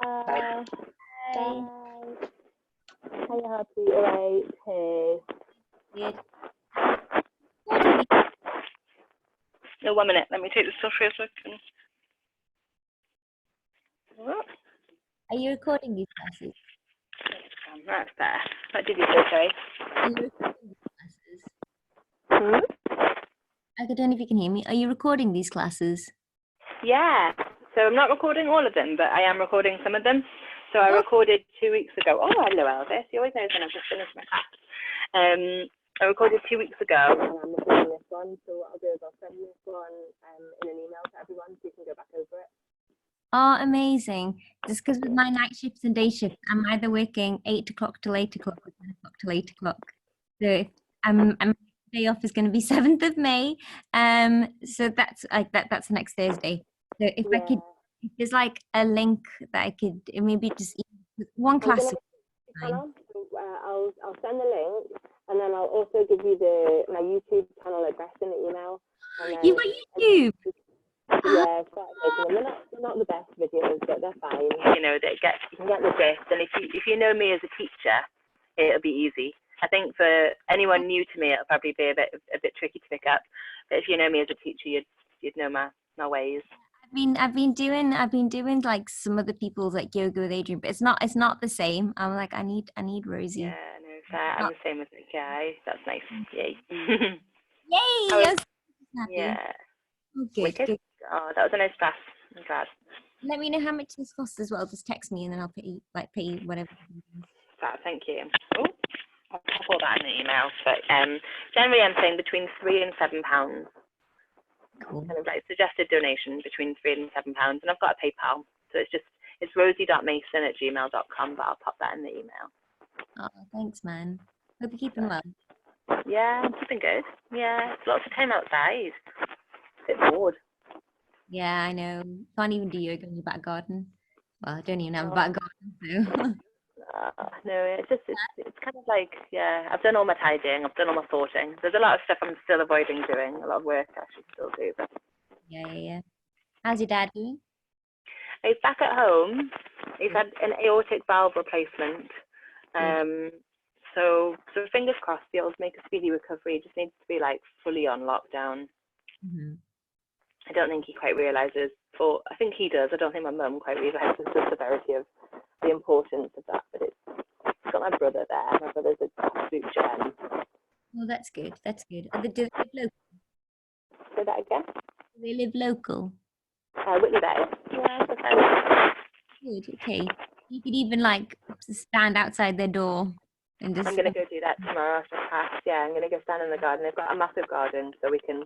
Bye. Bye. Bye. Are you happy? All right. Hey. Good. No, 1 minute. Let me take this off for a second. Are you recording these classes? That's better. What did you say, sorry? Are you recording these classes? Hmm? I don't know if you can hear me. Are you recording these classes? Yeah. So I'm not recording all of them, but I am recording some of them. So I recorded 2 weeks ago. Oh, hello, Elvis. You always know when I've just finished my class. I recorded 2 weeks ago, and I'm recording this one. So what I'll do is I'll send this one in an email to everyone so you can go back over it. Oh, amazing. Just because with my night shifts and day shifts, I'm either working 8 o'clock till 8 o'clock or 10 o'clock till 8 o'clock. So my day off is going to be 7th of May. So that's like that's next Thursday. So if I could, if there's like a link that I could maybe just one class. So, I'll send the link, and then I'll also give you my YouTube channel address in the email. And then, You got YouTube? Yeah, start making them. They're not the best videos, but they're fine. You know, you can get the gist. And if you know me as a teacher, it'll be easy. I think for anyone new to me, it'll probably be a bit tricky to pick up. But if you know me as a teacher, you'd know my ways. I've been doing like some other people's like yoga with Adrian, but it's not the same. I'm like I need Rosie. Yeah, no, fair. I'm the same with Nick. Yeah, that's nice. Yay. Yay! I'm so happy. Yeah. Oh, good, Wicked. good. Oh, that was a nice class. I'm glad. Let me know how much this costs as well. Just text me and then I'll pay you whatever. Fab, thank you. Oh, I'll pop all that in the email. But generally, I'm saying between £3 and £7. Cool. Kind of like suggested donation between £3 and £7, and I've got a PayPal, so it's rosie.mason@gmail.com, but I'll pop that in the email. Oh, thanks, man. Hope you're keeping well. Yeah, I'm keeping good. Yeah, lots of time outside. A bit bored. Yeah, I know. Can't even do yoga in your back garden. Well, I don't even have a back garden, so. No, it's kind of like, yeah, I've done all my tidying, I've done all my sorting. There's a lot of stuff I'm still avoiding doing, a lot of work I should still do. But Yeah. How's your dad doing? He's back at home. He's had an aortic valve replacement. So fingers crossed, he'll make a speedy recovery. He just needs to be like fully on lockdown. I don't think he quite realizes, or I think he does. I don't think my mum quite realizes the severity of the importance of that. But it's got my brother there. My brother's an absolute gem. Well, that's good. That's good. Do they live local? Say that again. Do they live local? Whitney Bay. Yeah, that's right. Good. Okay. You could even like stand outside their door and just. I'm gonna go do that tomorrow after class. Yeah, I'm gonna go stand in the garden. They've got a massive garden, so we can.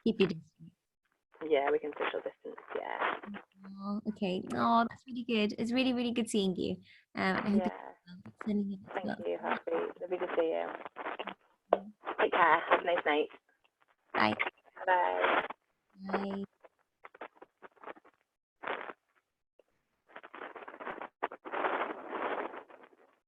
Keep your distance. Yeah, we can social distance. Yeah. Oh, okay. Oh, that's really good. It's really, really good seeing you. I hope Yeah. sending you as well. Thank you. Happy. Lovely to see you. Take care. Have a nice night. Bye. Bye. Bye.